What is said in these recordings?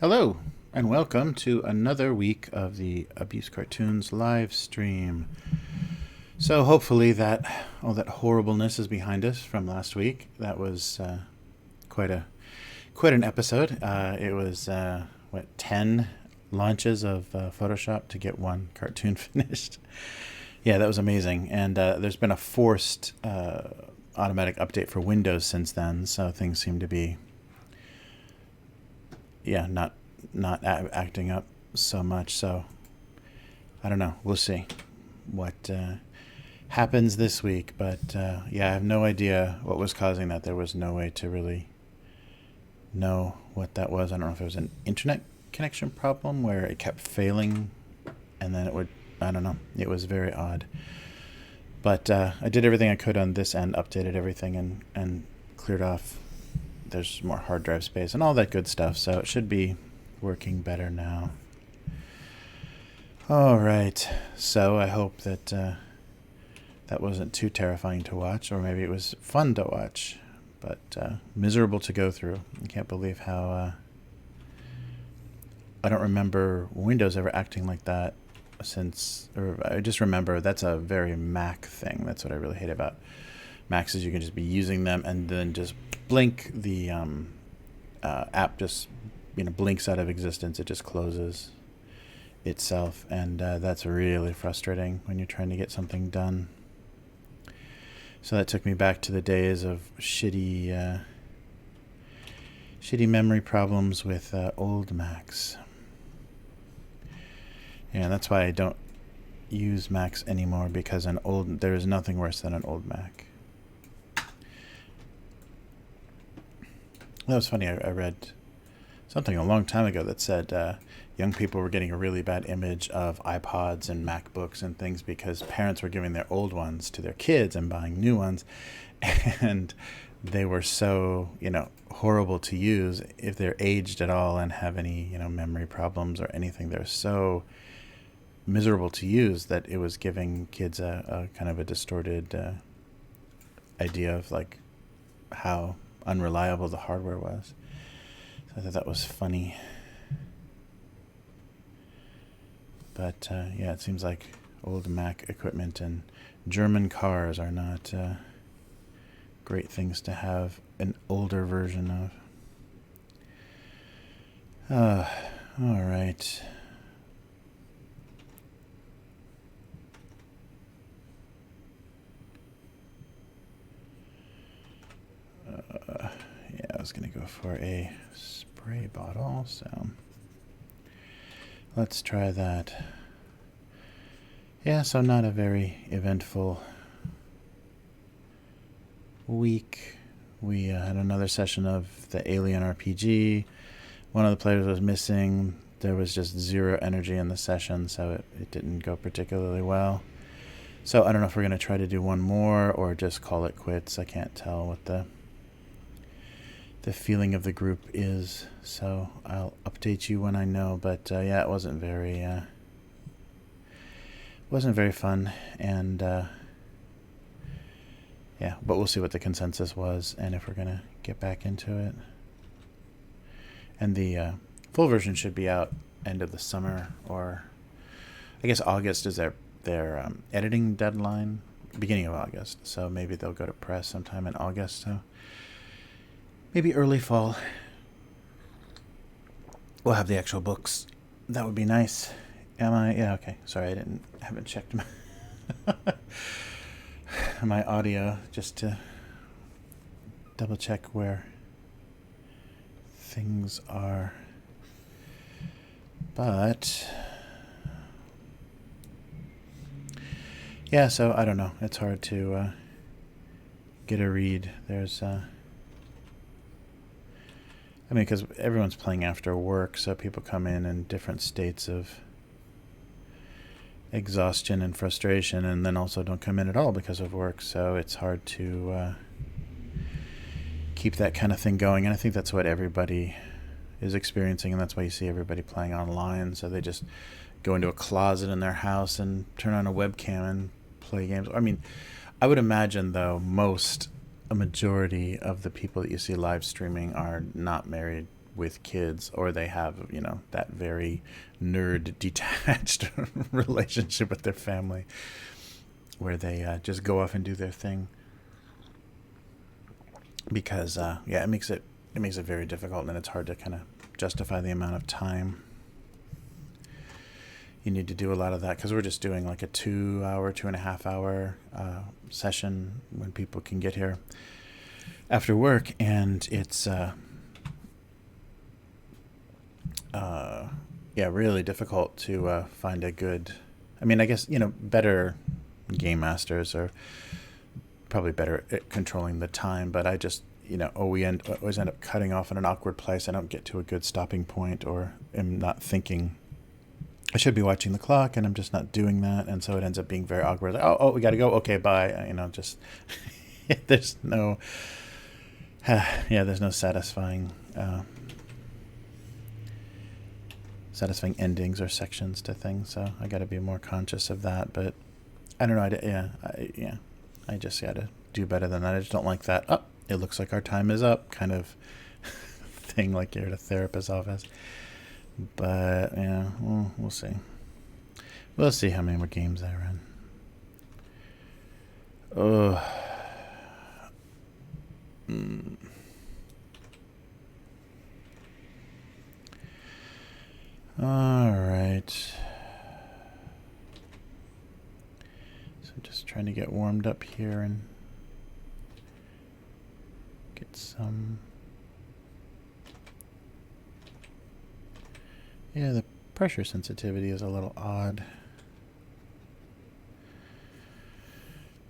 Hello, and welcome to another week of the Abuse Cartoons live stream. So hopefully all that horribleness is behind us from last week. That was quite an episode. It was 10 launches of Photoshop to get one cartoon finished. Yeah, that was amazing. And there's been a forced automatic update for Windows since then, so things seem to be not acting up so much. So I don't know. We'll see what happens this week. But I have no idea what was causing that. There was no way to really know what that was. I don't know if it was an internet connection problem where it kept failing and then it would, I don't know. It was very odd. But I did everything I could on this end, updated everything and cleared off. There's more hard drive space and all that good stuff, so it should be working better now. All right, so I hope that that wasn't too terrifying to watch, or maybe it was fun to watch, but miserable to go through. I can't believe how I don't remember Windows ever acting like that or I just remember that's a very Mac thing. That's what I really hate about Macs is you can just be using them and then just blink, the app just blinks out of existence. It just closes itself, and that's really frustrating when you're trying to get something done. So that took me back to the days of shitty memory problems with old Macs. Yeah, that's why I don't use Macs anymore, because there is nothing worse than an old Mac. That was funny. I read something a long time ago that said young people were getting a really bad image of iPods and MacBooks and things because parents were giving their old ones to their kids and buying new ones. And they were so, horrible to use if they're aged at all and have any, memory problems or anything. They're so miserable to use that it was giving kids a kind of a distorted idea of like how unreliable the hardware was. So I thought that was funny. But it seems like old Mac equipment and German cars are not great things to have an older version of. All right. I was going to go for a spray bottle, so let's try that. Yeah, so not a very eventful week. We had another session of the Alien RPG. One of the players was missing. There was just zero energy in the session, so it didn't go particularly well. So I don't know if we're going to try to do one more or just call it quits. I can't tell what the feeling of the group is, so I'll update you when I know. But it wasn't very fun, and but we'll see what the consensus was and if we're gonna get back into it. And the full version should be out end of the summer, or I guess August is their editing deadline, beginning of August, so maybe they'll go to press sometime in August. So maybe early fall we'll have the actual books. That would be nice. Okay. Sorry, I haven't checked my audio just to double check where things are. But so I don't know. It's hard to get a read. There's because everyone's playing after work, so people come in different states of exhaustion and frustration, and then also don't come in at all because of work, so it's hard to keep that kind of thing going. And I think that's what everybody is experiencing, and that's why you see everybody playing online. So they just go into a closet in their house and turn on a webcam and play games. I would imagine, though, a majority of the people that you see live streaming are not married with kids, or they have, that very nerd detached relationship with their family where they just go off and do their thing. Because it makes it very difficult, and it's hard to kind of justify the amount of time you need to do a lot of that, because we're just doing like a 2.5 hour session when people can get here after work, and it's really difficult to find a good. I mean, I guess better game masters are probably better at controlling the time, but I just always end up cutting off in an awkward place. I don't get to a good stopping point, or am not thinking I should be watching the clock, and I'm just not doing that, and so it ends up being very awkward. Like, oh, we got to go. Okay, bye. Just there's no satisfying endings or sections to things. So I got to be more conscious of that. But I don't know. I just got to do better than that. I just don't like that. Oh, it looks like our time is up kind of thing, like you're at a therapist's office. But we'll see. We'll see how many more games I run. All right. So just trying to get warmed up here and get some. Yeah, the pressure sensitivity is a little odd.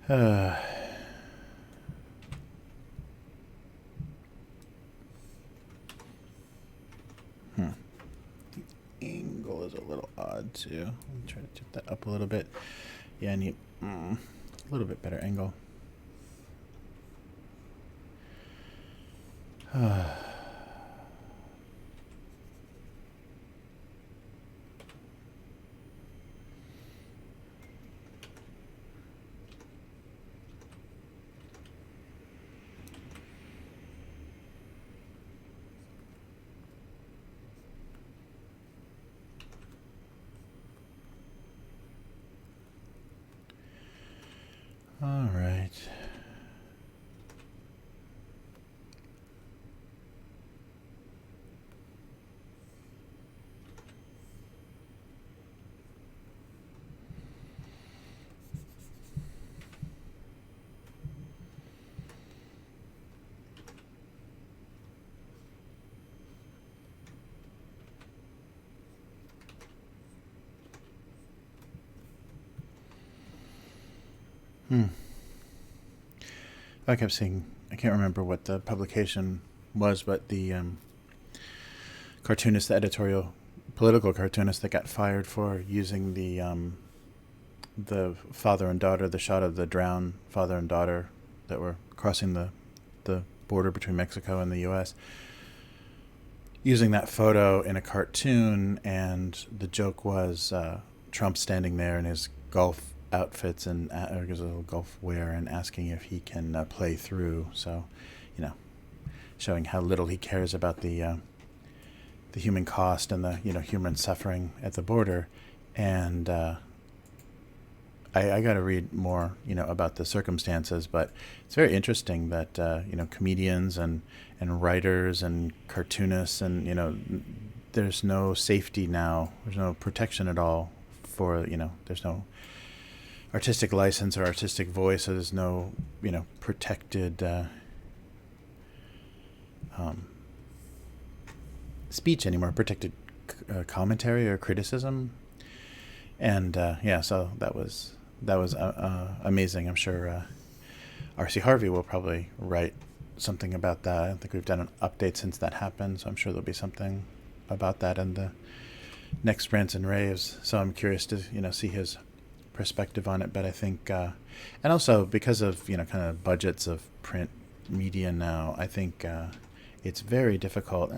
The angle is a little odd too. Let me try to tip that up a little bit. Yeah, I need a little bit better angle. All right. I kept seeing, I can't remember what the publication was, but the cartoonist, the political cartoonist that got fired for using the father and daughter, the shot of the drowned father and daughter that were crossing the border between Mexico and the U.S., using that photo in a cartoon, and the joke was Trump standing there in his golf outfits and his little golf wear, and asking if he can play through. So, showing how little he cares about the human cost and the human suffering at the border. And I got to read more about the circumstances, but it's very interesting that comedians and writers and cartoonists and there's no safety now. There's no protection at all for there's no artistic license or artistic voice. So there's no protected speech anymore, protected commentary or criticism. And so that was amazing. I'm sure R.C. Harvey will probably write something about that. I don't think we've done an update since that happened, so I'm sure there'll be something about that in the next rants and raves. So I'm curious to see his perspective on it. But I think and also because of kind of budgets of print media now, I think it's very difficult.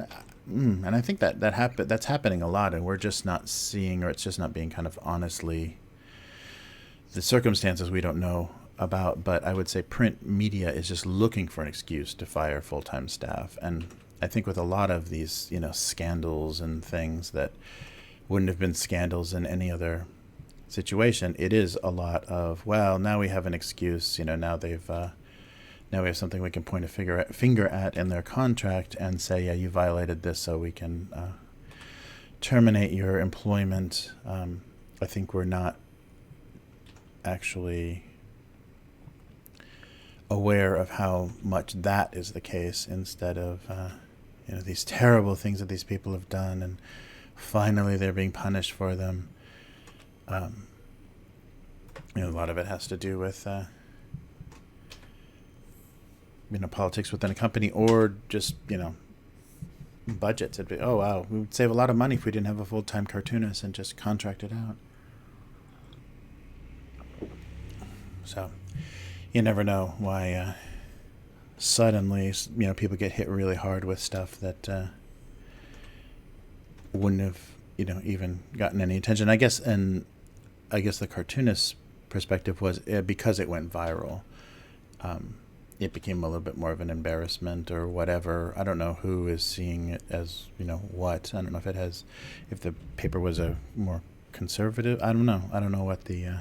And I think that's happening a lot, and we're just not seeing, or it's just not being kind of honestly, the circumstances we don't know about. But I would say print media is just looking for an excuse to fire full-time staff. And I think with a lot of these, scandals and things that wouldn't have been scandals in any other situation, it is a lot of, well, now we have an excuse, now now we have something we can point a finger at in their contract and say, yeah, you violated this, so we can terminate your employment. I think we're not actually aware of how much that is the case, instead of these terrible things that these people have done, and finally they're being punished for them. A lot of it has to do with politics within a company, or just budgets. It'd be, oh wow, we would save a lot of money if we didn't have a full-time cartoonist and just contract it out. So you never know why suddenly people get hit really hard with stuff that wouldn't have even gotten any attention. I guess the cartoonist's perspective was, because it went viral, it became a little bit more of an embarrassment or whatever. I don't know who is seeing it as what. I don't know if the paper was a more conservative. I don't know. I don't know what the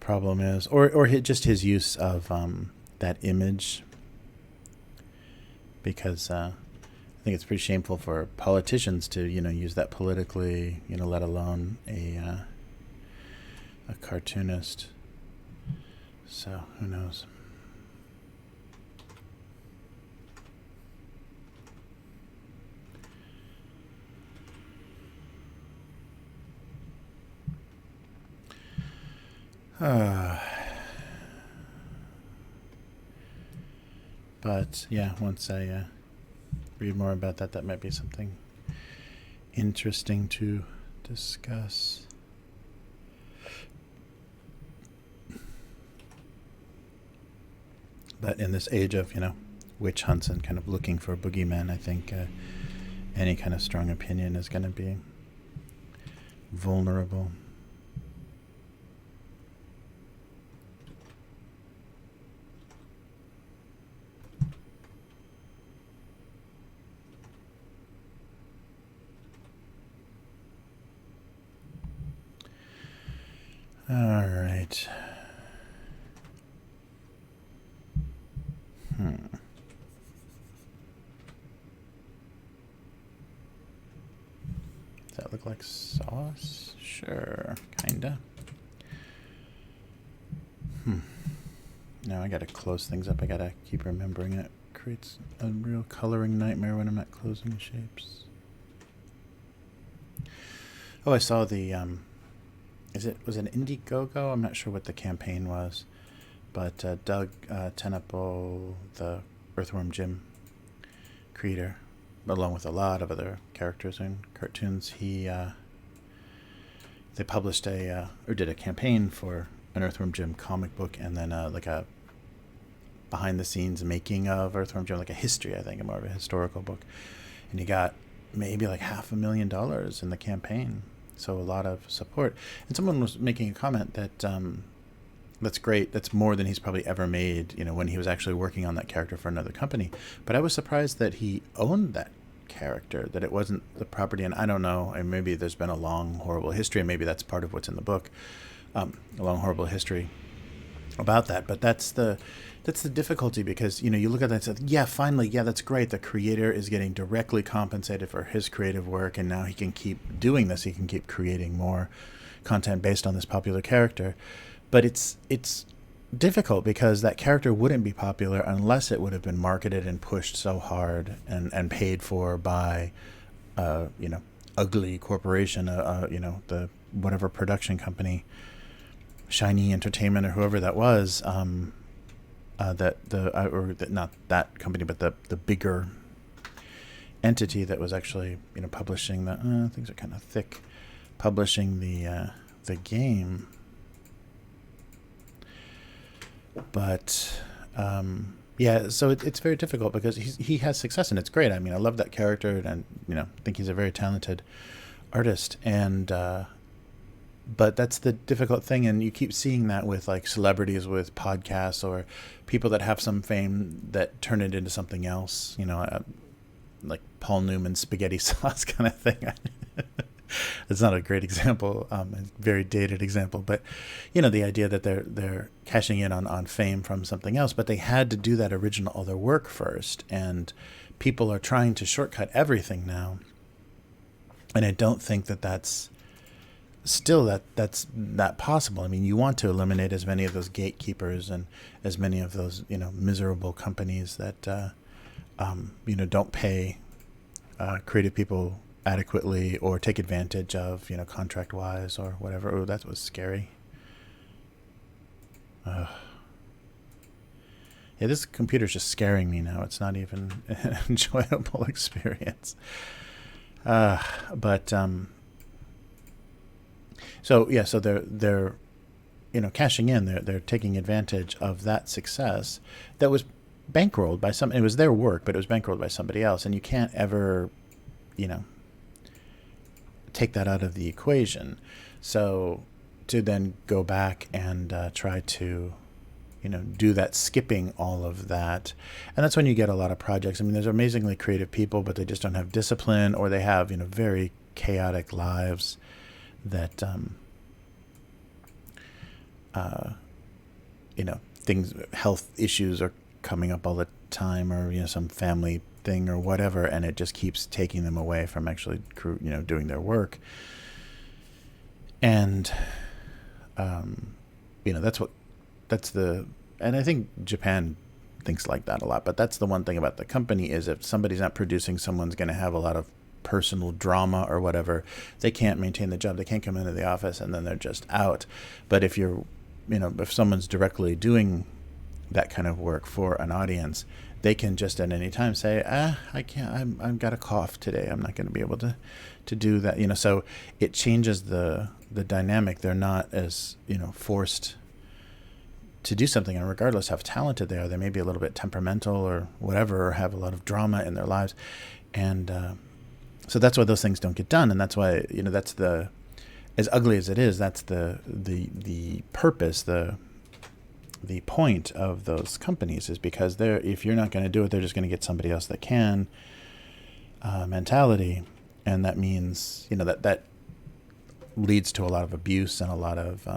problem is, or just his use of that image, because I think it's pretty shameful for politicians to use that politically, let alone a cartoonist. So who knows? But yeah, once I read more about that might be something interesting to discuss. But in this age of witch hunts and kind of looking for a boogeyman, I think any kind of strong opinion is going to be vulnerable. All right. Does that look like sauce? Sure, kinda. Now I gotta close things up. I gotta keep remembering it creates a real coloring nightmare when I'm not closing shapes. Oh, I saw the was it Indiegogo? I'm not sure what the campaign was, but Doug Tenapel, the Earthworm Jim creator, along with a lot of other characters and cartoons, they published or did a campaign for an Earthworm Jim comic book, and then like a behind the scenes making of Earthworm Jim, like a history, I think, more of a historical book. And he got maybe like $500,000 in the campaign. So a lot of support. And someone was making a comment that that's great. That's more than he's probably ever made, when he was actually working on that character for another company. But I was surprised that he owned that character, that it wasn't the property. And I don't know, and maybe there's been a long, horrible history, and maybe that's part of what's in the book, a long, horrible history about that. But that's the difficulty, because you look at that and say, yeah, finally, yeah, that's great, the creator is getting directly compensated for his creative work, and now he can keep doing this, he can keep creating more content based on this popular character. But it's difficult, because that character wouldn't be popular unless it would have been marketed and pushed so hard and paid for by ugly corporation, the whatever production company, Shiny Entertainment or whoever that was, not that company, but the bigger entity that was actually publishing the things are kind of thick, publishing the game. But yeah, so it's very difficult, because he has success and it's great. I mean, I love that character, and think he's a very talented artist, and but that's the difficult thing, and you keep seeing that with like celebrities with podcasts, or people that have some fame that turn it into something else. like Paul Newman spaghetti sauce kind of thing. It's not a great example, a very dated example, but the idea that they're cashing in on fame from something else, but they had to do that original other work first, and people are trying to shortcut everything now, and I don't think that's still that's not possible. I mean, you want to eliminate as many of those gatekeepers and as many of those miserable companies that don't pay creative people adequately or take advantage of contract wise or whatever. Oh, that was scary. Yeah, this computer's just scaring me now. It's not even an enjoyable experience. So they're cashing in. They're taking advantage of that success that was bankrolled by some. It was their work, but it was bankrolled by somebody else, and you can't ever, take that out of the equation. So to then go back and try to do that, skipping all of that. And that's when you get a lot of projects. I mean, there's amazingly creative people, but they just don't have discipline, or they have, very chaotic lives that, things, health issues are coming up all the time, or, some family thing or whatever, and it just keeps taking them away from actually, doing their work. And, and I think Japan thinks like that a lot, but that's the one thing about the company is if somebody's not producing, someone's going to have a lot of personal drama or whatever. They can't maintain the job. They can't come into the office and then they're just out. But if you're, if someone's directly doing that kind of work for an audience, they can just at any time say, I can't, I've got a cough today. I'm not going to be able to do that. So it changes the dynamic. They're not as, forced to do something, and regardless how talented they are, they may be a little bit temperamental or whatever, or have a lot of drama in their lives. And so that's why those things don't get done. And that's why, that's as ugly as it is, that's the purpose, the point of those companies, is because if you're not going to do it, they're just going to get somebody else that can mentality. And that means, that leads to a lot of abuse and a lot of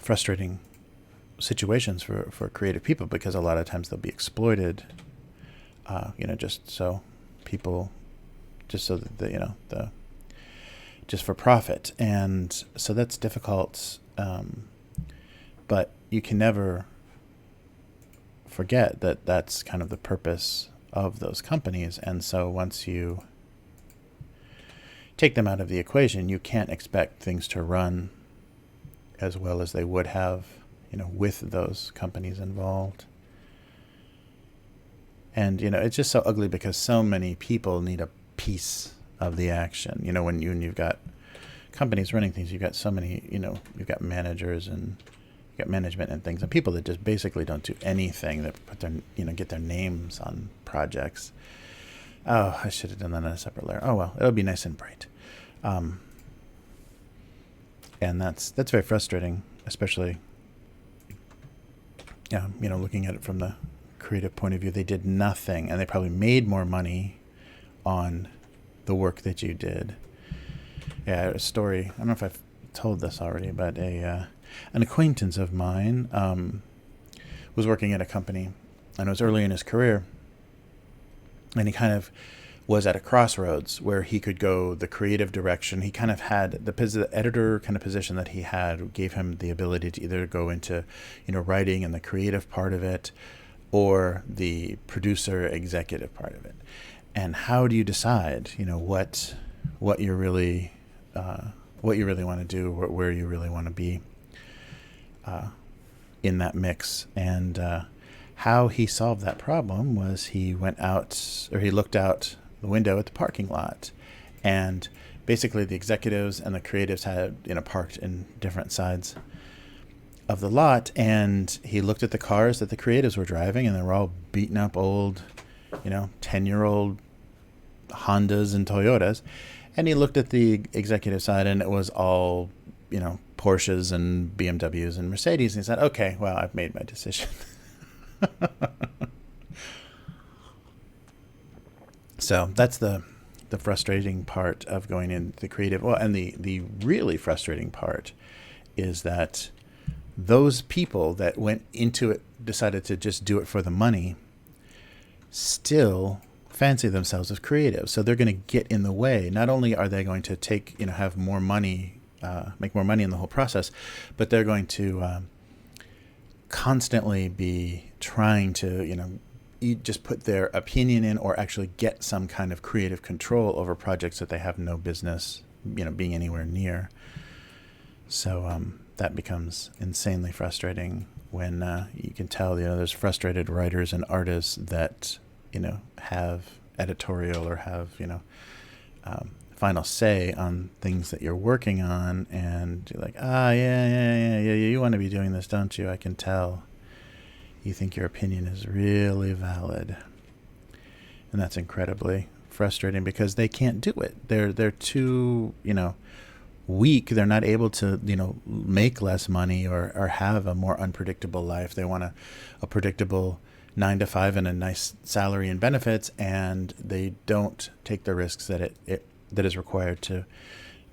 frustrating situations for creative people, because a lot of times they'll be exploited, just so people, just so that just for profit. And so that's difficult. But you can never forget that that's kind of the purpose of those companies. And so once you take them out of the equation, you can't expect things to run as well as they would have, with those companies involved. And, it's just so ugly because so many people need a piece of the action. When you've got companies running things, you've got so many, you've got managers and you've got management and things, and people that just basically don't do anything, that put their, get their names on projects. Oh, I should have done that on a separate layer. Oh, well, it'll be nice and bright. And that's very frustrating, especially, looking at it from the creative point of view. They did nothing, and they probably made more money on the work that you did. Yeah, a story, I don't know if I've told this already, but an acquaintance of mine was working at a company, and it was early in his career, and he kind of was at a crossroads where he could go the creative direction. He kind of had the editor kind of position that he had gave him the ability to either go into, writing and the creative part of it, or the producer executive part of it. And how do you decide, what you really want to do, where you really want to be in that mix? And how he solved that problem was he went out, or he looked out the window at the parking lot, and basically the executives and the creatives had, parked in different sides of the lot, and he looked at the cars that the creatives were driving, and they were all beaten up old, 10-year-old Hondas and Toyotas. And he looked at the executive side, and it was all, Porsches and BMWs and Mercedes. And he said, okay, well, I've made my decision. So that's the frustrating part of going into the creative. Well, and the really frustrating part is that those people that went into it, decided to just do it for the money, still fancy themselves as creative. So they're going to get in the way. Not only are they going to take, have more money, make more money in the whole process, but they're going to constantly be trying to, just put their opinion in, or actually get some kind of creative control over projects that they have no business, being anywhere near. So that becomes insanely frustrating when you can tell, there's frustrated writers and artists that, have editorial or have, final say on things that you're working on, and you're like, yeah, you want to be doing this, don't you? I can tell. You think your opinion is really valid. And that's incredibly frustrating because they can't do it. They're too, weak. They're not able to, make less money or have a more unpredictable life. They want a predictable 9 to 5 and a nice salary and benefits, and they don't take the risks that that is required to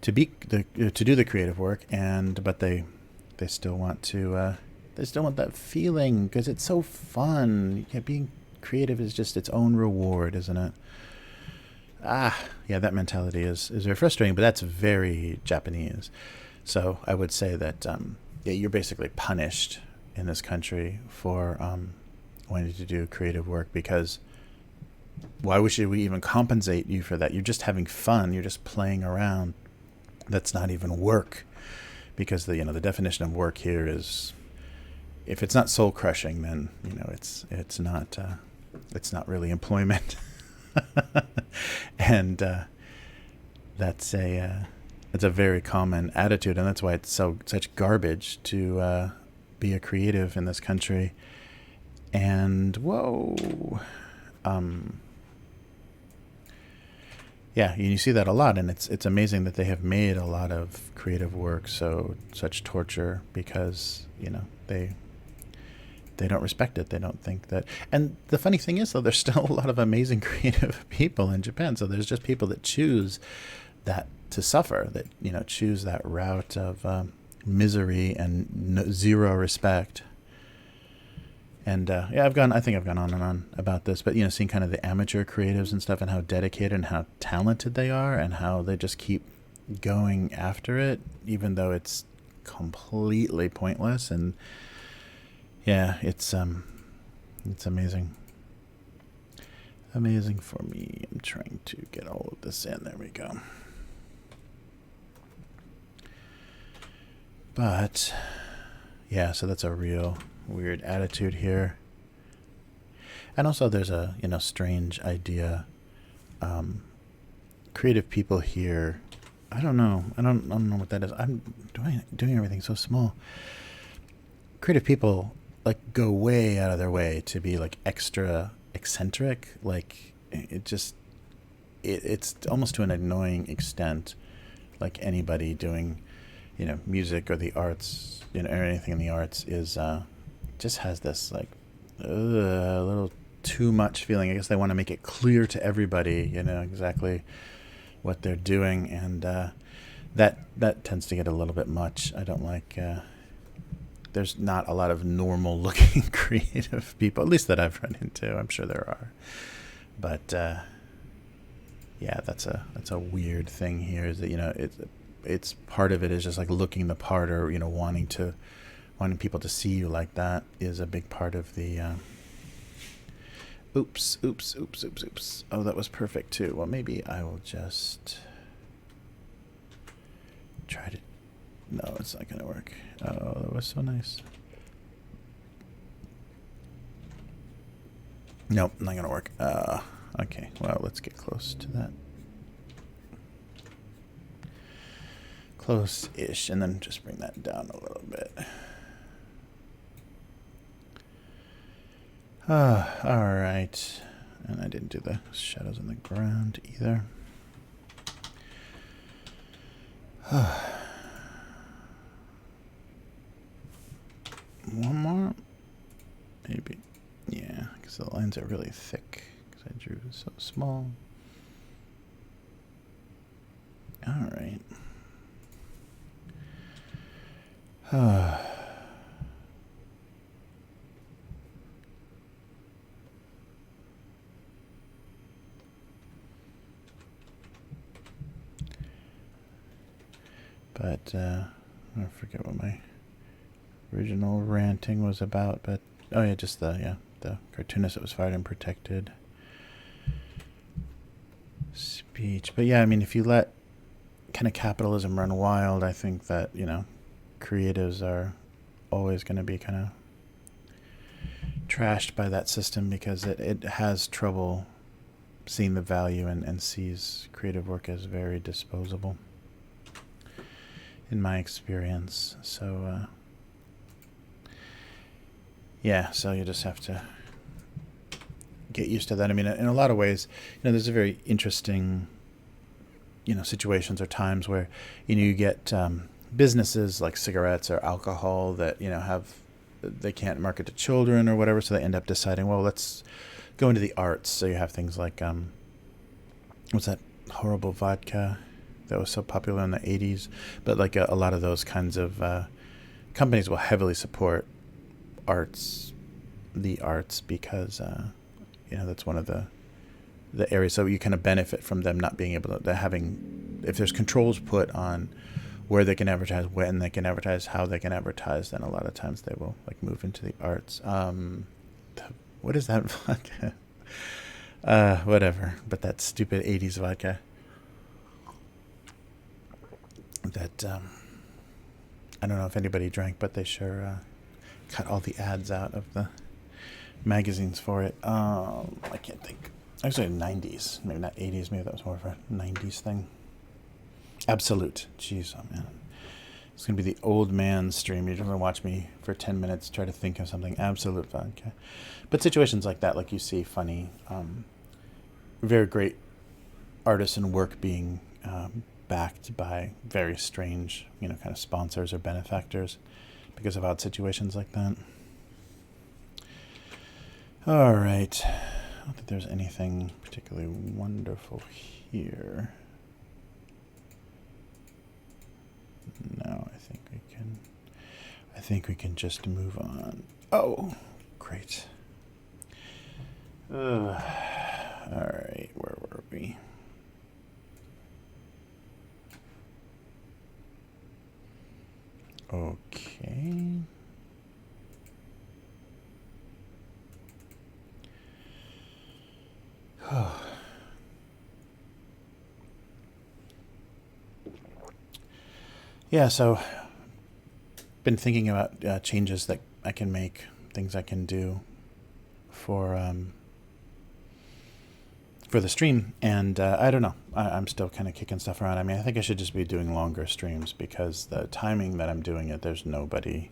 do the creative work. But they still want to. They still want that feeling because it's so fun. Yeah, being creative is just its own reward, isn't it? Yeah, that mentality is very frustrating, but that's very Japanese. So I would say that you're basically punished in this country for wanting to do creative work, because why should we even compensate you for that? You're just having fun. You're just playing around. That's not even work, because the definition of work here is, if it's not soul crushing, then it's not really employment. And that's a very common attitude, and that's why it's such garbage to be a creative in this country. And yeah, you see that a lot, and it's amazing that they have made a lot of creative work such torture, because they don't respect it. They don't think that. And the funny thing is, though, there's still a lot of amazing creative people in Japan. So there's just people that choose that to suffer, that, choose that route of misery and zero respect. And I think I've gone on and on about this, but, seeing kind of the amateur creatives and stuff, and how dedicated and how talented they are, and how they just keep going after it, even though it's completely pointless. And yeah, it's amazing. Amazing for me. I'm trying to get all of this in. There we go. But yeah, so that's a real weird attitude here. And also there's a, strange idea. Creative people here, I don't know what that is. I'm doing everything so small. Creative people go way out of their way to be extra eccentric. It's almost to an annoying extent. Anybody doing, music or the arts, or anything in the arts is just has this a little too much feeling. I guess they want to make it clear to everybody, exactly what they're doing, and that tends to get a little bit much. I don't like. There's not a lot of normal looking creative people, at least that I've run into. I'm sure there are, but yeah, that's a weird thing here. Is that it's part of it is just looking the part, or wanting people to see you like that is a big part of the. Oops. Oh, that was perfect too. Well, maybe I will just try to. No, it's not going to work. Oh, that was so nice. Nope, not going to work. Okay, well, let's get close to that. Close-ish, and then just bring that down a little bit. All right. And I didn't do the shadows on the ground either. One more? Maybe. Yeah, because the lines are really thick because I drew so small. All right. But I forget what my original ranting was about. But oh yeah, just the cartoonist that was fired and protected speech. But yeah, I mean, if you let kind of capitalism run wild, I think that creatives are always going to be kind of trashed by that system because it has trouble seeing the value and sees creative work as very disposable, in my experience. So yeah, so you just have to get used to that. I mean, in a lot of ways, there's a very interesting, situations or times where, you get businesses like cigarettes or alcohol that, they can't market to children or whatever, so they end up deciding, well, let's go into the arts. So you have things like, what's that horrible vodka that was so popular in the 80s? But like a lot of those kinds of companies will heavily support the arts, because that's one of the areas. So you kind of benefit from them not being able to having, if there's controls put on where they can advertise, when they can advertise, how they can advertise, then a lot of times they will move into the arts. What is that vodka? Whatever, but that stupid 80s vodka that I don't know if anybody drank, but they sure cut all the ads out of the magazines for it. I can't think. Actually, 90s, maybe not 80s. Maybe that was more of a 90s thing. Absolute. Jeez, oh man. It's going to be the old man stream. You're going to watch me for 10 minutes try to think of something. Absolute vodka. But situations like that, like you see funny, very great artists and work being backed by very strange, kind of sponsors or benefactors because of odd situations like that. All right. I don't think there's anything particularly wonderful here. No, I think we can just move on. Oh, great. All right, where were we? Okay. Yeah, so been thinking about changes that I can make, things I can do for the stream, and I don't know. I'm still kind of kicking stuff around. I mean, I think I should just be doing longer streams because the timing that I'm doing it, there's nobody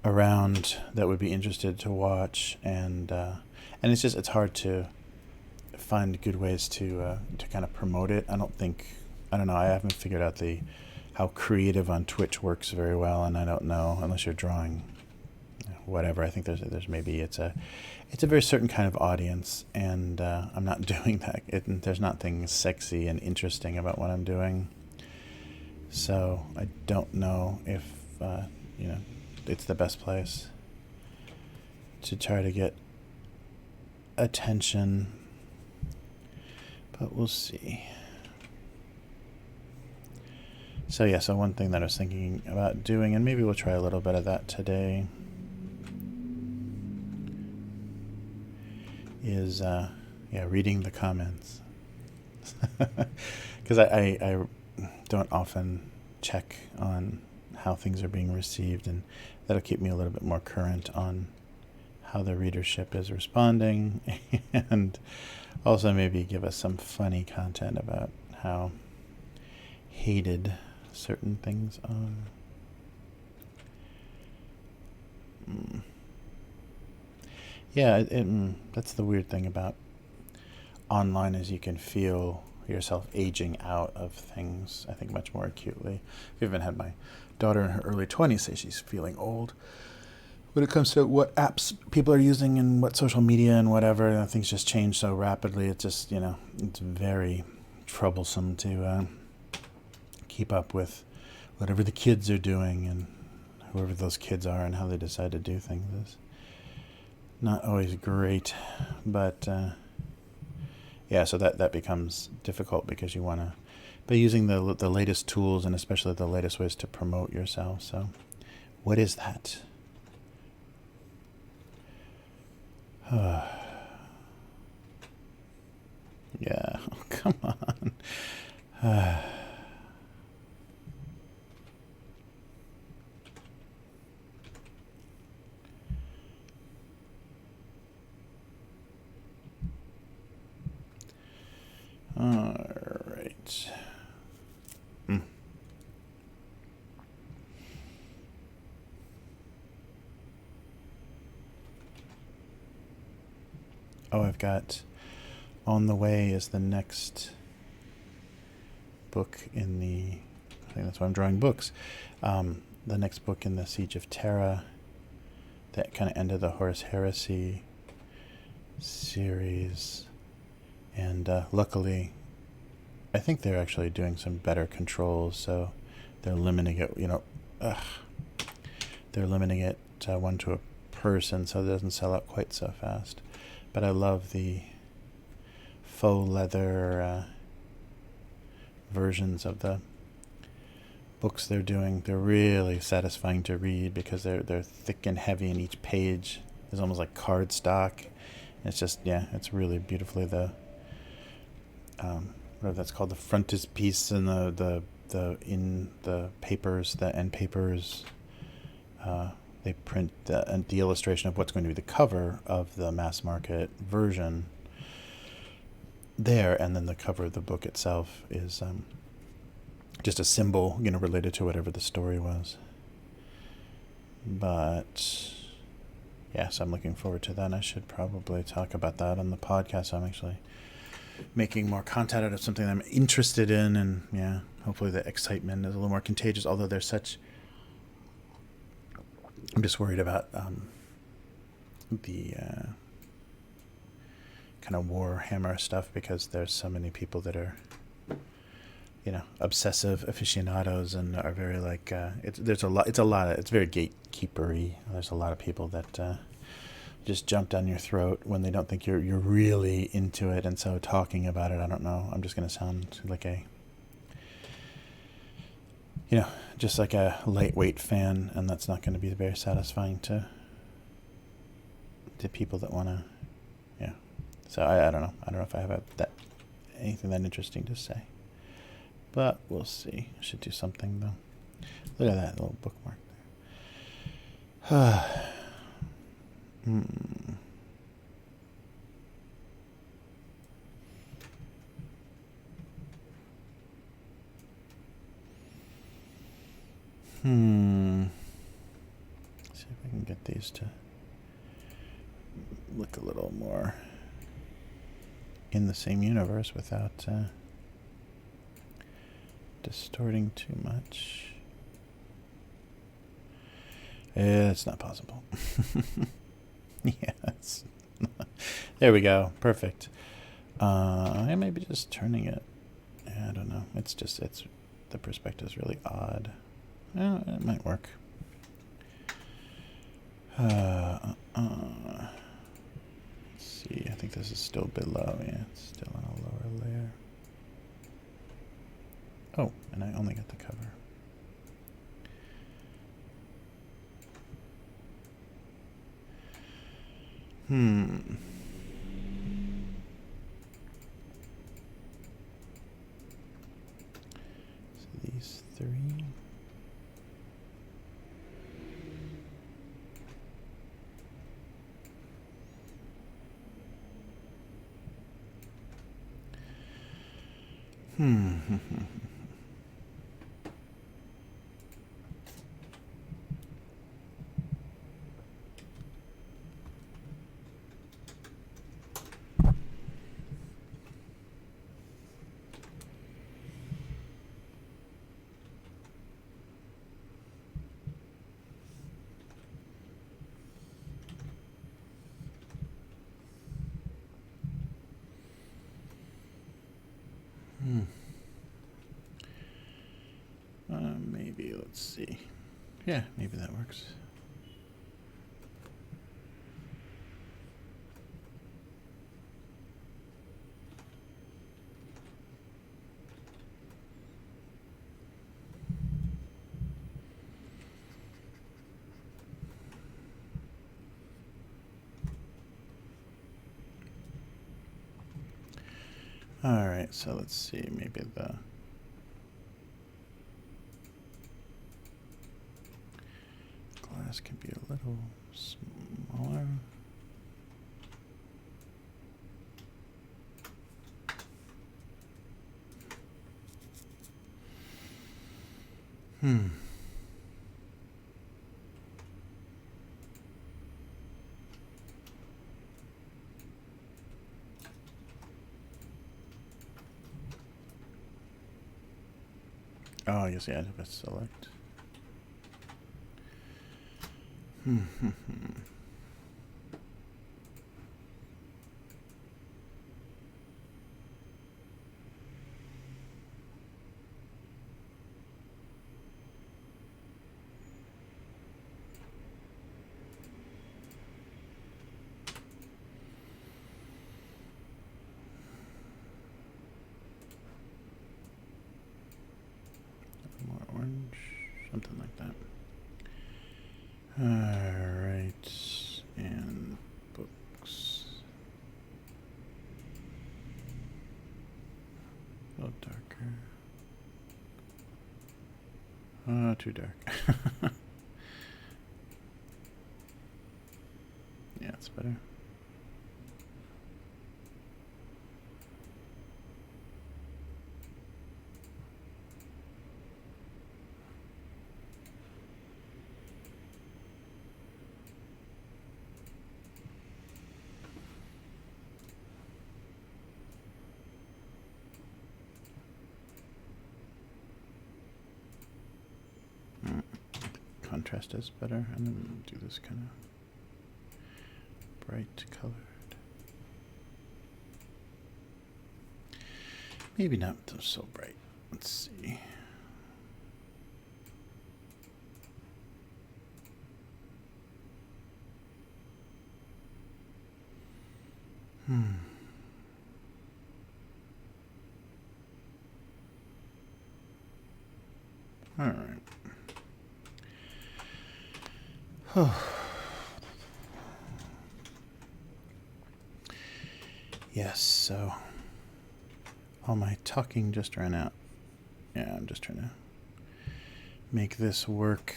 around that would be interested to watch, and it's hard to find good ways to kind of promote it. I don't know. I haven't figured out how creative on Twitch works very well, and I don't know, unless you're drawing whatever. I think there's maybe it's a very certain kind of audience, and I'm not doing that. There's not things sexy and interesting about what I'm doing, so I don't know if it's the best place to try to get attention, but we'll see. So yeah, so one thing that I was thinking about doing, and maybe we'll try a little bit of that today, is reading the comments. Because I don't often check on how things are being received, and that'll keep me a little bit more current on how the readership is responding, and also maybe give us some funny content about how hated certain things are. Yeah, that's the weird thing about online, is you can feel yourself aging out of things, I think, much more acutely. I've even had my daughter in her early 20s say she's feeling old when it comes to what apps people are using and what social media and whatever, and things just change so rapidly. It's just, it's very troublesome to keep up with whatever the kids are doing, and whoever those kids are and how they decide to do things is not always great. But yeah, so that becomes difficult because you want to be using the latest tools, and especially the latest ways to promote yourself. So what is that? Yeah, come on. All right. Oh, I've got On the Way is the next book in the... I think that's why I'm drawing books. The next book in the Siege of Terra, that kind of ended the Horus Heresy series. And luckily, I think they're actually doing some better controls, so they're limiting it, they're limiting it one to a person, so it doesn't sell out quite so fast. But I love the faux leather versions of the books they're doing. They're really satisfying to read because they're thick and heavy, and each page is almost like cardstock. It's just, it's really beautifully whatever that's called, the frontispiece, and the in the papers, the end papers. They print the illustration of what's going to be the cover of the mass market version there, and then the cover of the book itself is just a symbol, related to whatever the story was. But yeah, so I'm looking forward to that. And I should probably talk about that on the podcast. I'm actually making more content out of something that I'm interested in, and hopefully the excitement is a little more contagious. Although there's such, I'm just worried about the kind of Warhammer stuff, because there's so many people that are, obsessive aficionados and are very it's very gatekeepery. There's a lot of people that just jump down your throat when they don't think you're really into it, and so talking about it, I don't know, I'm just going to sound like just like a lightweight fan, and that's not going to be very satisfying to people that want to, So I don't know. I don't know if I have anything that interesting to say, but we'll see. I should do something though. Look at that little bookmark there. See if I can get these to look a little more in the same universe without distorting too much. It's not possible. Yes. There we go. Perfect. I may be just turning it. I don't know. It's the perspective is really odd. It might work. Let's see. I think this is still below. Yeah, it's still on a lower layer. Oh, and I only got the cover. So these three. let's see. Yeah, maybe that works. All right, so let's see, maybe the glass can be a little smaller. Oh, yes, yeah, I have a select. More orange, something like that. All right, and books. A little darker. Too dark. Yeah, it's better. Contrast is better, and then do this kind of bright colored. Maybe not so bright. Let's see. All right. Yes, so all my talking just ran out. Yeah, I'm just trying to make this work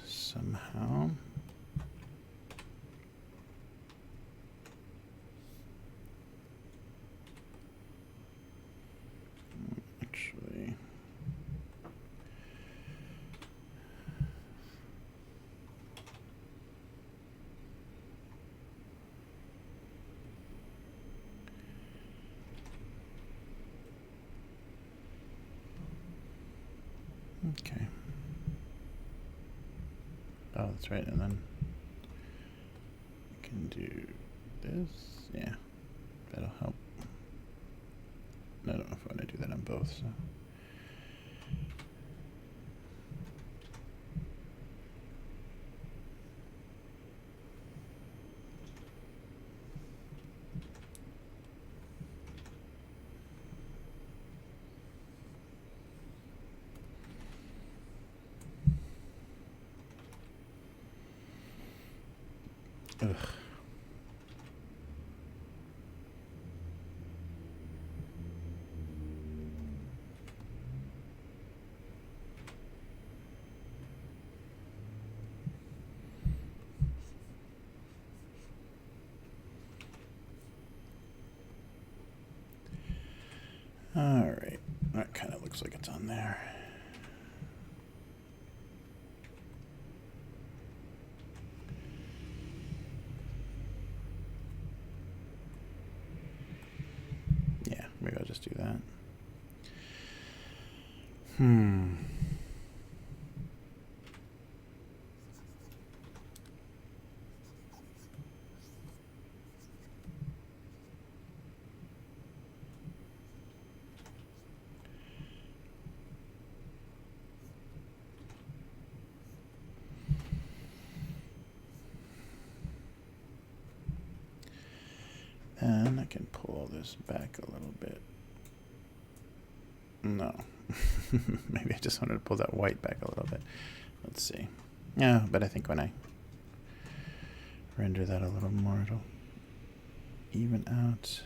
somehow. Actually, okay. Oh, that's right, and then we can do this. Yeah, that'll help. I don't know if I want to do that on both, so. Ugh. All right, that kind of looks like it's on there. Yeah, maybe I'll just do that. And I can pull this back a little bit. No. Maybe I just wanted to pull that white back a little bit. Let's see. Yeah, but I think when I render that a little more, it'll even out.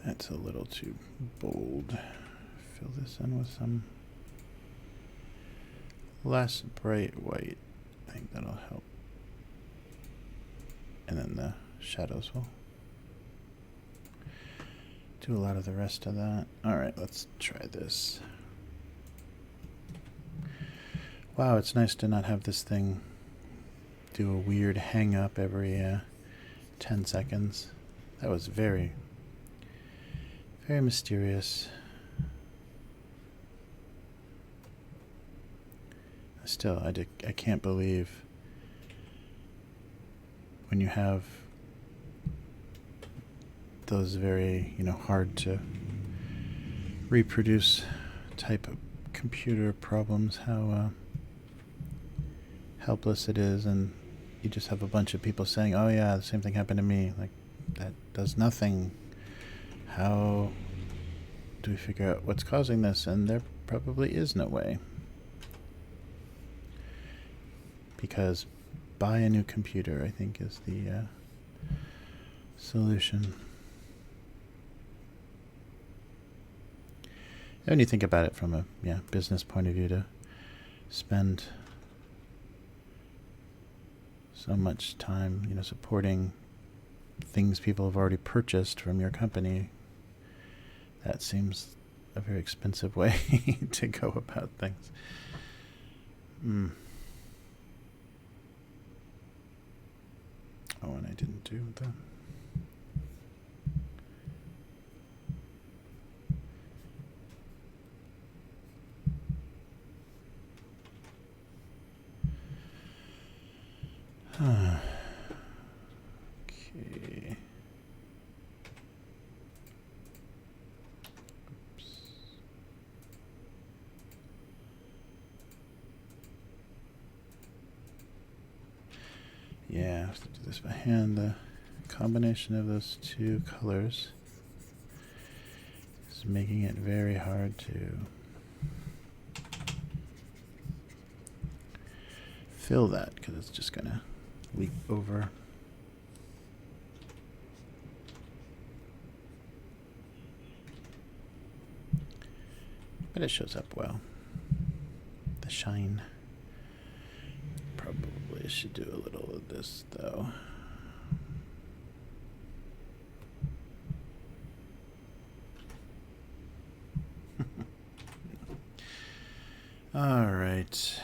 That's a little too bold. Fill this in with some less bright white. I think that'll help. And then the shadows will do a lot of the rest of that. All right, let's try this. Wow, it's nice to not have this thing do a weird hang up every 10 seconds. That was very mysterious. Still, I can't believe when you have those very, hard to reproduce type of computer problems, how helpless it is, and you just have a bunch of people saying, oh yeah, the same thing happened to me. Like, that does nothing. How do we figure out what's causing this? And there probably is no way. Because buy a new computer, I think, is the solution. And when you think about it from a business point of view, to spend so much time, supporting things people have already purchased from your company, that seems a very expensive way to go about things. Oh, and I didn't do that. Okay. Oops. Yeah, I have to do this by hand. The combination of those two colors is making it very hard to fill that, because it's just going to leak over. But it shows up well. The shine. Probably should do a little of this, though. All right.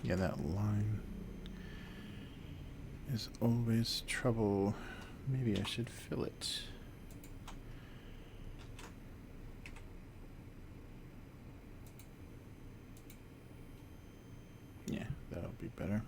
Yeah, that line is always trouble. Maybe I should fill it. Yeah, that'll be better.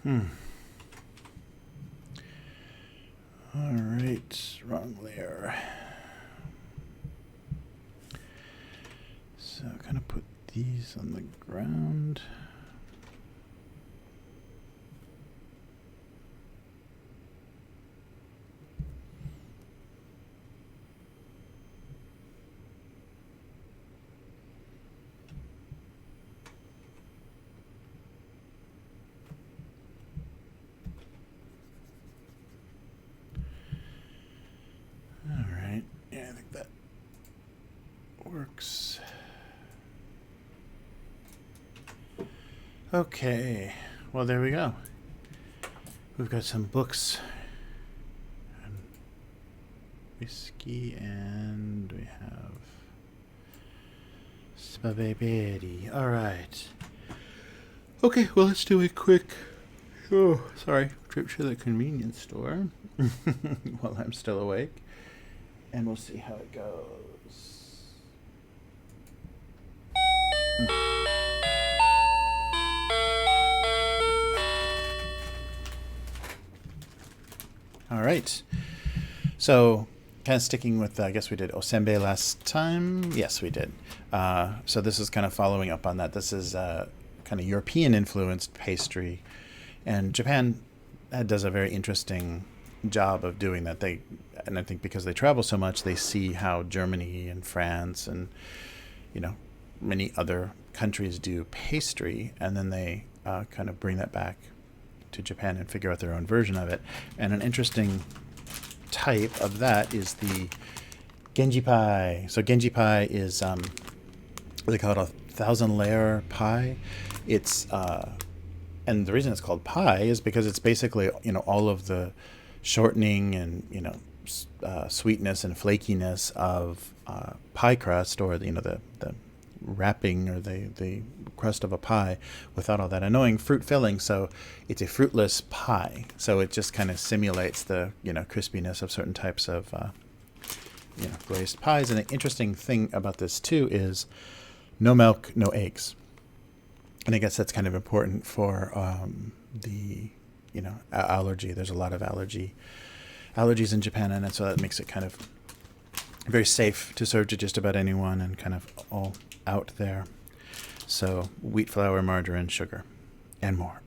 All right, wrong layer. So kind of put these on the ground. All right, yeah, I think that works. Okay, well, there we go. We've got some books and whiskey, and we have spaghetti. All right. Okay, well, let's do a quick, trip to the convenience store while I'm still awake, and we'll see how it goes. All right. So, kind of sticking with, I guess we did osembe last time. Yes, we did. So this is kind of following up on that. This is kind of European-influenced pastry, and Japan does a very interesting job of doing that. And I think because they travel so much, they see how Germany and France and many other countries do pastry, and then they kind of bring that back to Japan and figure out their own version of it. And an interesting type of that is the Genji pie. So Genji pie is they call it a 1,000-layer pie. It's and the reason it's called pie is because it's basically all of the shortening and sweetness and flakiness of pie crust, or the wrapping or the crust of a pie, without all that annoying fruit filling. So it's a fruitless pie. So it just kind of simulates the crispiness of certain types of glazed pies. And the interesting thing about this too is no milk, no eggs. And I guess that's kind of important for the allergy. There's a lot of allergies in Japan, and so that makes it kind of very safe to serve to just about anyone, and kind of all out there. So wheat flour, margarine, sugar, and more.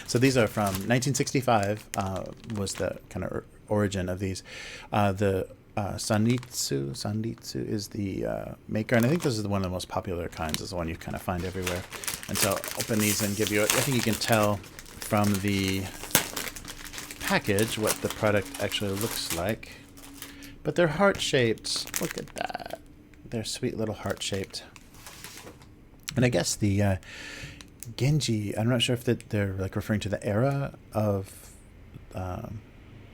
So these are from 1965 was the kind of origin of these. The Sanritsu is the maker, and I think this is one of the most popular kinds. Is the one you kind of find everywhere. And so I'll open these and give you. I think you can tell from the package what the product actually looks like. But they're heart-shaped. Look at that. They're sweet little heart-shaped. And I guess the Genji, I'm not sure if they're like referring to the era of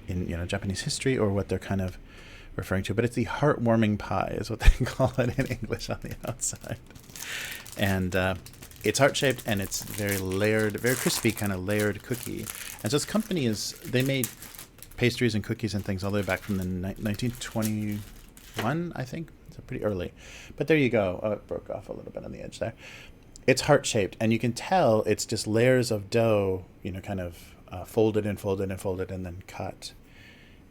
in Japanese history, or what they're kind of referring to, but it's the heartwarming pie is what they call it in English on the outside. And it's heart-shaped, and it's very layered, very crispy, kind of layered cookie. And so this company they made pastries and cookies and things all the way back from the 1921, I think. So pretty early. But there you go. Oh, it broke off a little bit on the edge there. It's heart-shaped, and you can tell it's just layers of dough, kind of folded and folded and folded, and then cut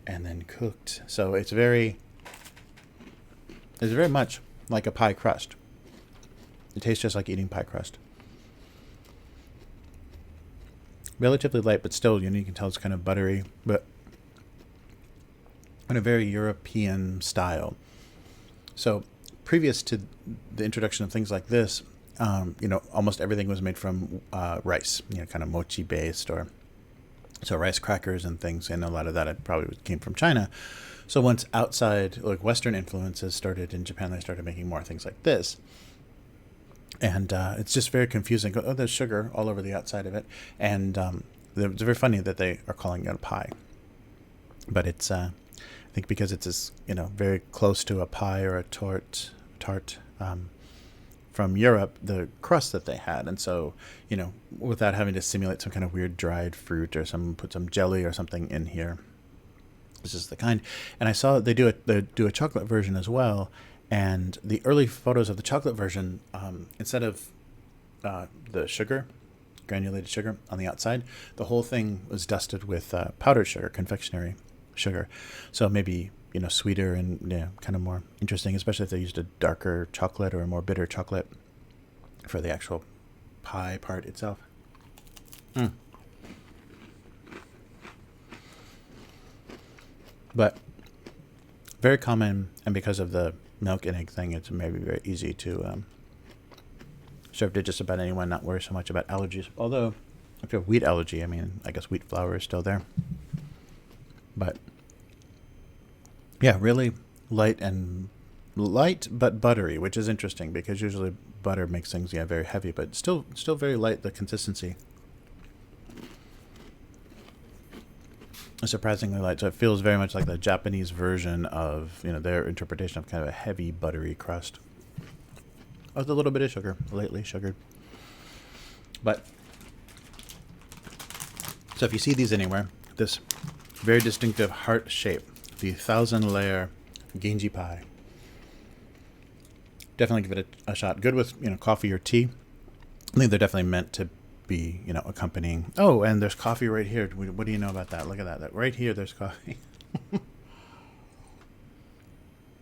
and then cooked. So it's very much like a pie crust. It tastes just like eating pie crust. Relatively light, but still, you can tell it's kind of buttery, but in a very European style. So previous to the introduction of things like this, almost everything was made from rice, kind of mochi based, or so rice crackers and things. And a lot of that probably came from China. So once outside, like Western influences started in Japan, they started making more things like this. And it's just very confusing. Oh, there's sugar all over the outside of it. And it's very funny that they are calling it a pie. But it's, I think because it's very close to a pie or a tart from Europe, the crust that they had. And so, without having to simulate some kind of weird dried fruit or put some jelly or something in here. This is the kind. And I saw they do a chocolate version as well. And the early photos of the chocolate version, instead of the sugar granulated sugar on the outside. The whole thing was dusted with powdered sugar, confectionery sugar. So maybe, sweeter and kind of more interesting, especially if they used a darker chocolate or a more bitter chocolate for the actual pie part itself. But very common, and because of the milk and egg thing, it's maybe very easy to serve to just about anyone, not worry so much about allergies. Although, if you have wheat allergy, I guess wheat flour is still there. But yeah, really light but buttery, which is interesting because usually butter makes things very heavy, but still very light, the consistency. Surprisingly light, so it feels very much like the Japanese version of their interpretation of kind of a heavy buttery crust with a little bit of sugar, lightly sugared. But so if you see these anywhere, this very distinctive heart shape, the 1,000-layer Genji pie, definitely give it a shot. Good with coffee or tea. I think they're definitely meant to be accompanying. Oh, and there's coffee right here. What do you know about that? Look at that. Right here, there's coffee.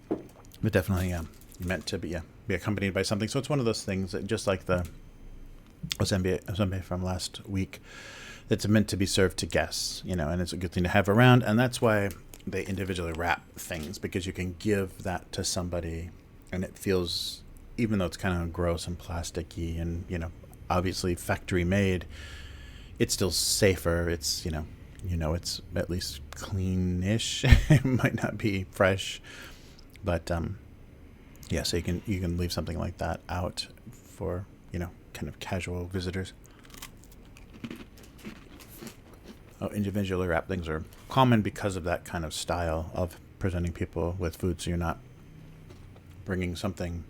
But definitely meant to be accompanied by something. So it's one of those things that, just like the osembe from last week, that's meant to be served to guests, and it's a good thing to have around. And that's why they individually wrap things, because you can give that to somebody and it feels, even though it's kind of gross and plasticky and obviously factory made, it's still safer. It's it's at least clean-ish. It might not be fresh, but so you can leave something like that out for kind of casual visitors. Individually wrapped things are common because of that kind of style of presenting people with food, so you're not bringing something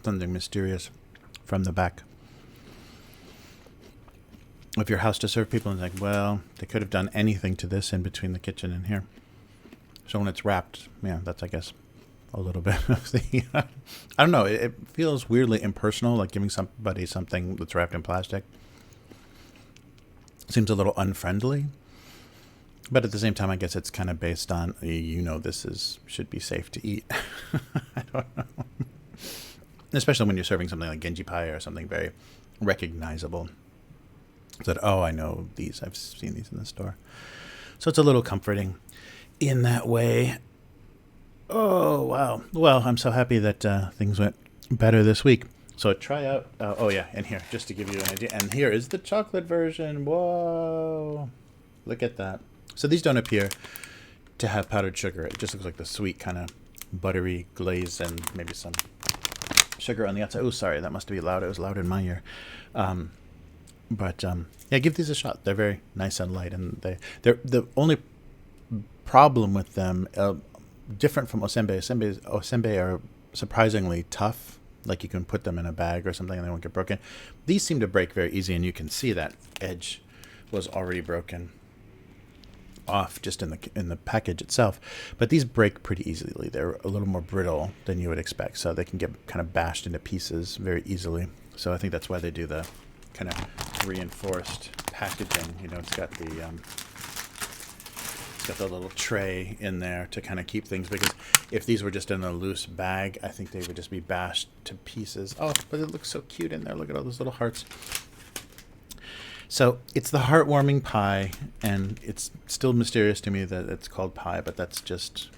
mysterious from the back of your house to serve people, and they could have done anything to this in between the kitchen and here. So when it's wrapped, that's, I guess, a little bit of the I don't know, it feels weirdly impersonal, like giving somebody something that's wrapped in plastic. Seems a little unfriendly, but at the same time, I guess it's kind of based on this should be safe to eat. I don't know, especially when you're serving something like Genji pie or something very recognizable. That, I know these, I've seen these in the store. So it's a little comforting in that way. Oh, wow. Well, I'm so happy that things went better this week. So try out, and here, just to give you an idea. And here is the chocolate version. Whoa. Look at that. So these don't appear to have powdered sugar. It just looks like the sweet kind of buttery glaze and maybe some sugar on the outside. Oh, sorry, that must be loud. It was loud in my ear. But give these a shot. They're very nice and light, and they're the only problem with them, different from osembe. Osembe are surprisingly tough. Like you can put them in a bag or something and they won't get broken. These seem to break very easy, and you can see that edge was already broken off just in the package itself. But these break pretty easily. They're a little more brittle than you would expect, so they can get kind of bashed into pieces very easily. So I think that's why they do the kind of reinforced packaging. It's got the little tray in there to kind of keep things, because if these were just in a loose bag, I think they would just be bashed to pieces. Oh, but it looks so cute in there. Look at all those little hearts. So it's the heartwarming pie, and it's still mysterious to me that it's called pie, but that's just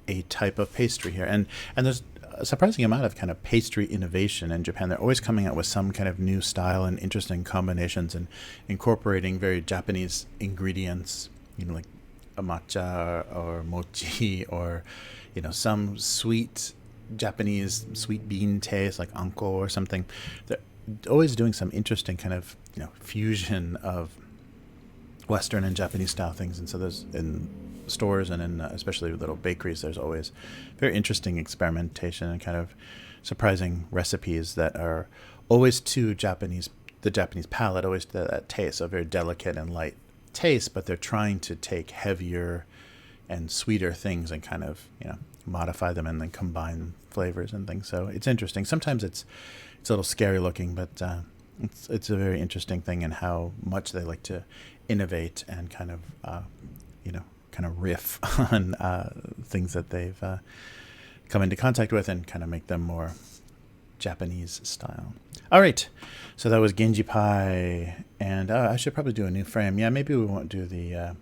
a type of pastry here. And there's a surprising amount of kind of pastry innovation in Japan. They're always coming out with some kind of new style and interesting combinations and incorporating very Japanese ingredients, like a matcha or mochi or, some sweet Japanese sweet bean taste like anko or something. They're always doing some interesting kind of, fusion of Western and Japanese style things. And so there's in stores and in especially little bakeries, there's always very interesting experimentation and kind of surprising recipes that are always the Japanese palate, always that taste, so very delicate and light taste, but they're trying to take heavier and sweeter things and kind of, modify them and then combine flavors and things. So it's interesting. Sometimes it's a little scary looking, but It's a very interesting thing in how much they like to innovate and kind of kind of riff on things that they've come into contact with and kind of make them more Japanese style. All right, so that was Genji Pie, and I should probably do a new frame. Yeah, maybe we won't do the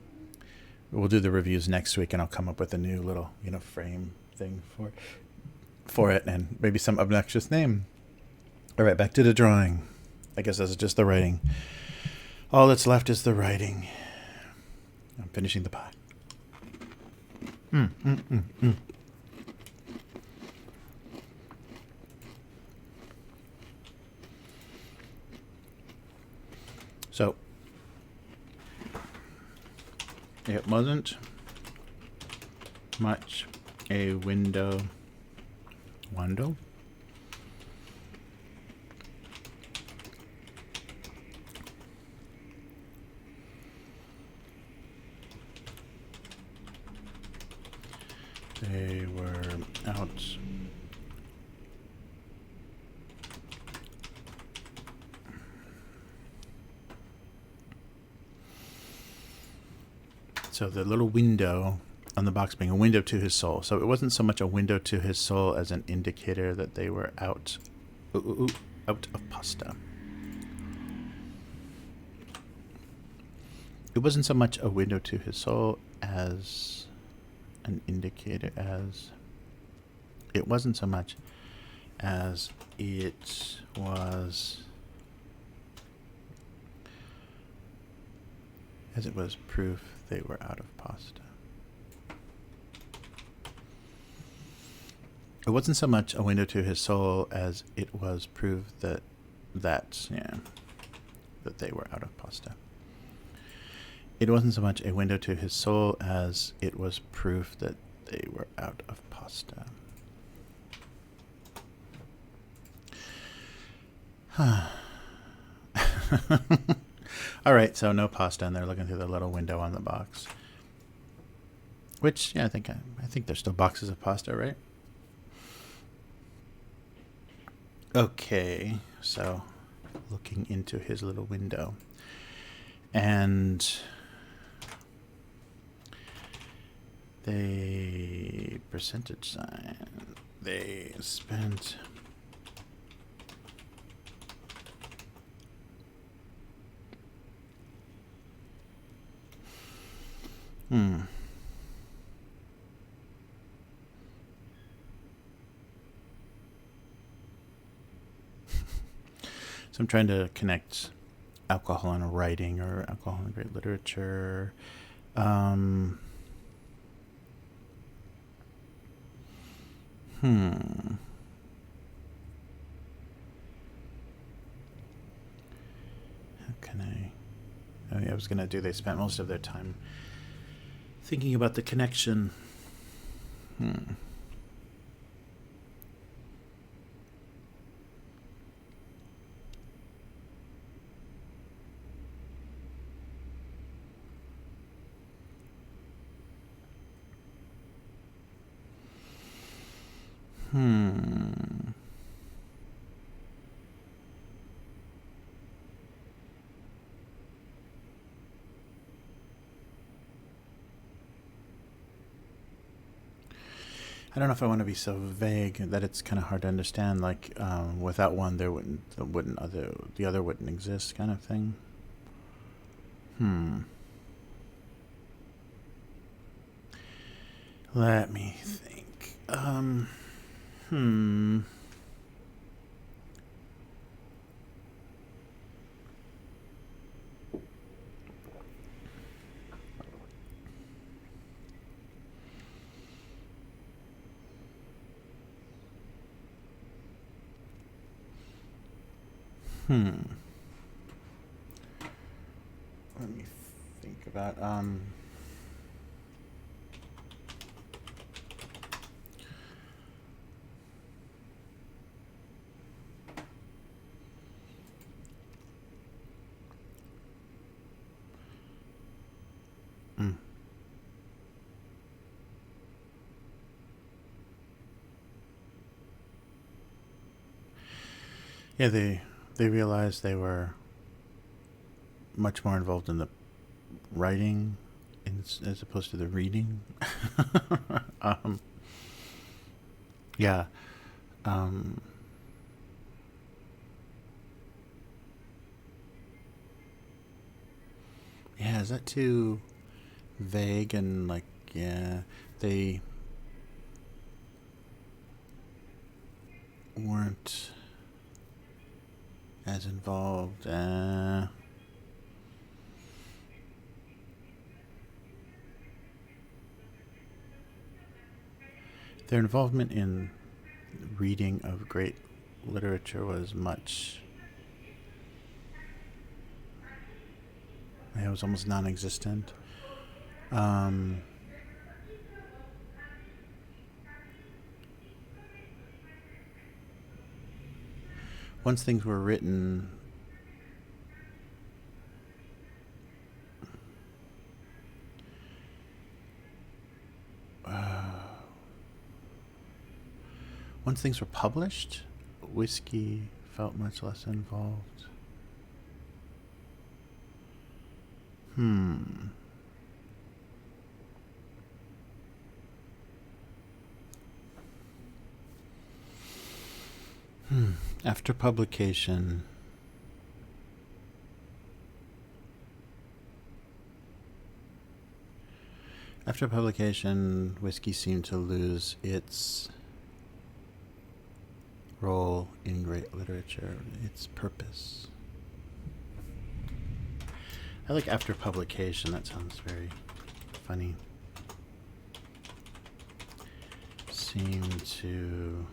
we'll do the reviews next week, and I'll come up with a new little frame thing for it, and maybe some obnoxious name. All right, back to the drawing. I guess that's just the writing. All that's left is the writing. I'm finishing the pie. So it wasn't much a window. They were out. So the little window on the box being a window to his soul. So it wasn't so much a window to his soul as an indicator that they were out of pasta. It wasn't so much a window to his soul as an indicator as it wasn't so much as it was proof they were out of pasta. It wasn't so much a window to his soul as it was proof that they were out of pasta. It wasn't so much a window to his soul as it was proof that they were out of pasta. All right, so no pasta, and they're looking through the little window on the box. Which, yeah, I think there's still boxes of pasta, right? Okay, so looking into his little window, and they percentage sign. They spent So I'm trying to connect alcohol and writing or alcohol and great literature. How can I? Oh yeah, I was gonna do. They spent most of their time thinking about the connection. I don't know if I want to be so vague that it's kind of hard to understand. Like, without one, the other wouldn't exist, kind of thing. Let me think. Let me think about yeah, they realized they were much more involved in the writing as opposed to the reading. Yeah. Yeah, is that too vague and like, yeah, they weren't as involved. Their involvement in reading of great literature was much. It was almost non-existent. Once things were written, once things were published, whiskey felt much less involved. After publication, whiskey seemed to lose its role in great literature, its purpose. I like after publication, that sounds very funny. Seemed to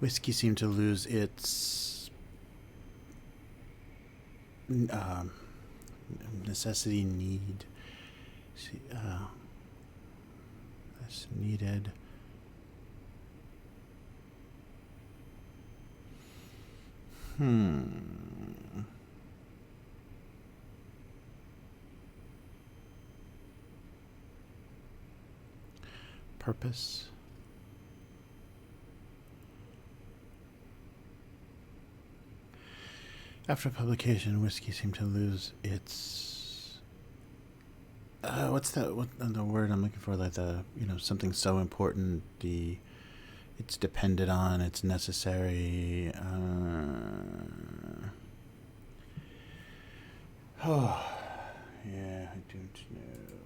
whiskey seemed to lose its necessity, need, as needed. Purpose. After publication, whiskey seemed to lose its. What's the word I'm looking for? Like something so important. It's depended on. It's necessary. Oh, yeah, I don't know.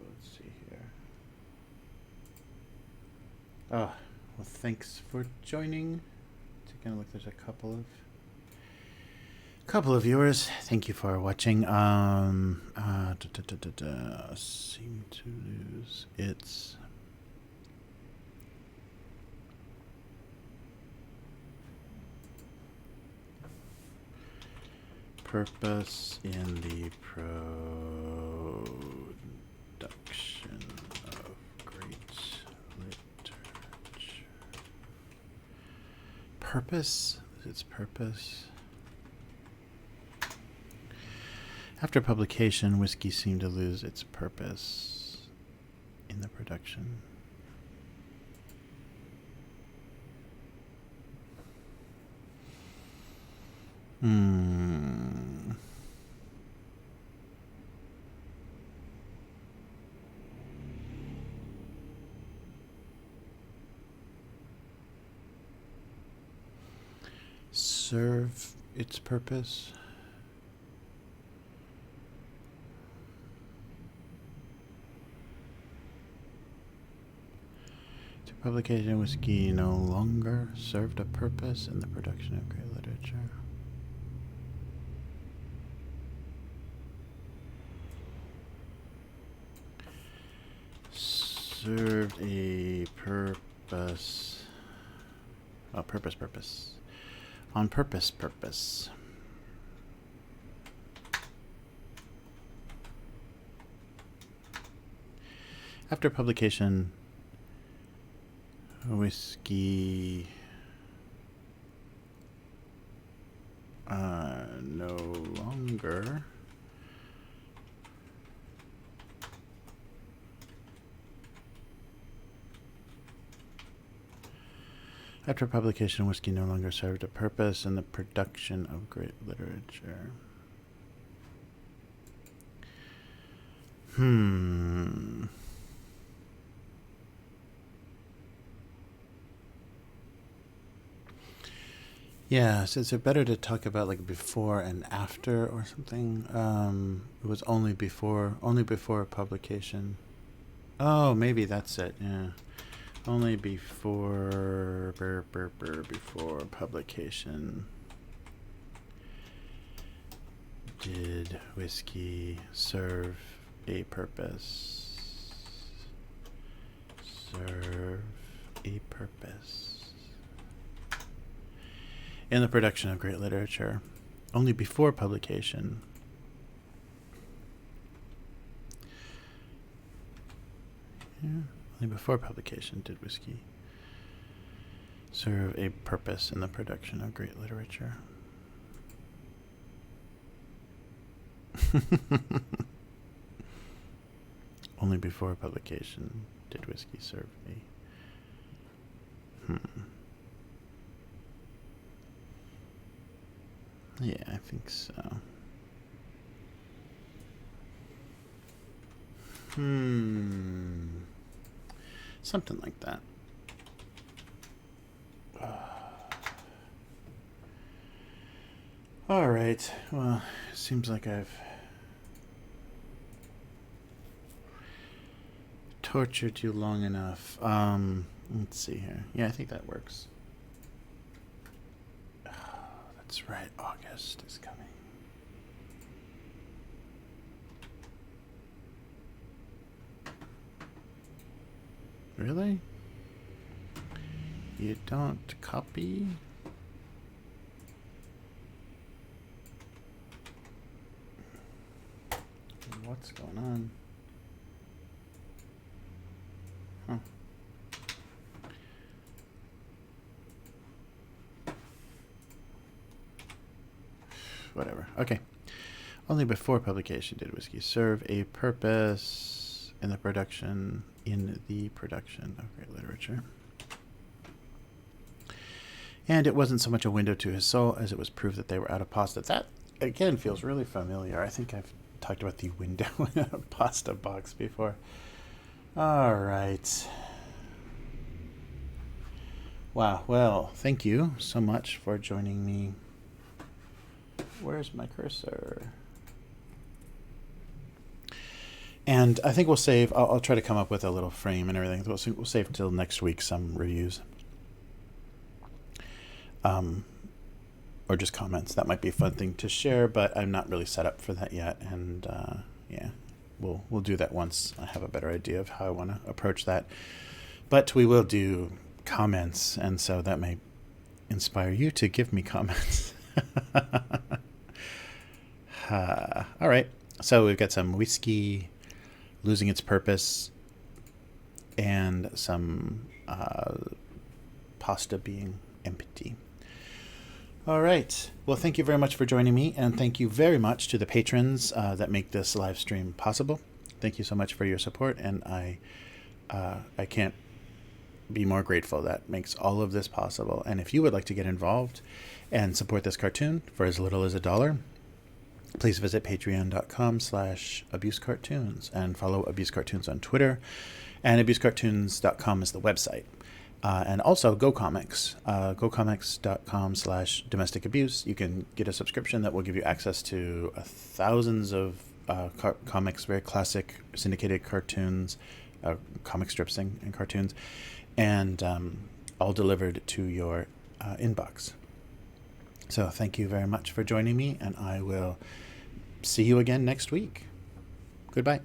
Let's see here. Oh, well, thanks for joining. Taking a look, there's a couple of viewers. Thank you for watching. Seem to lose its purpose in the production of great literature. Purpose? Its purpose? After publication, whiskey seemed to lose its purpose in the production. Serve its purpose. To publication, whiskey no longer served a purpose in the production of great literature. Served a purpose. Oh, purpose. On purpose. After publication, whiskey no longer After publication, whiskey no longer served a purpose in the production of great literature. Yeah, so is it better to talk about like before and after or something? It was only before publication. Oh, maybe that's it. Yeah, only before before publication did whiskey serve a purpose. Serve a purpose in the production of great literature. Only before publication. Yeah, only before publication did whiskey serve a purpose in the production of great literature. Only before publication did whiskey serve a Yeah, I think so. Something like that. All right. Well, it seems like I've tortured you long enough. Let's see here. Yeah, I think that works. That's right. August is coming. Really? You don't copy? What's going on? Huh. Whatever. Okay. Only before publication did whiskey serve a purpose in the production of great literature. And it wasn't so much a window to his soul as it was proof that they were out of pasta. That, again, feels really familiar. I think I've talked about the window in a pasta box before. All right. Wow. Well, thank you so much for joining me. Where's my cursor? And I think we'll save, I'll try to come up with a little frame and everything. We'll save till next week some reviews. Or just comments. That might be a fun thing to share, but I'm not really set up for that yet. And yeah, we'll do that once I have a better idea of how I want to approach that. But we will do comments, and so that may inspire you to give me comments. All right, so we've got some whiskey losing its purpose and some pasta being empty. All right. Well, thank you very much for joining me, and thank you very much to the patrons that make this live stream possible. Thank you so much for your support, and I can't be more grateful. That makes all of this possible. And if you would like to get involved and support this cartoon for as little as $1, please visit patreon.com/abusecartoons and follow Abuse Cartoons on Twitter, and abusecartoons.com is the website. And also GoComics, gocomics.com/domestic abuse. You can get a subscription that will give you access to thousands of comics, very classic syndicated cartoons, comic strips and cartoons, and all delivered to your inbox. So thank you very much for joining me, and I will see you again next week. Goodbye.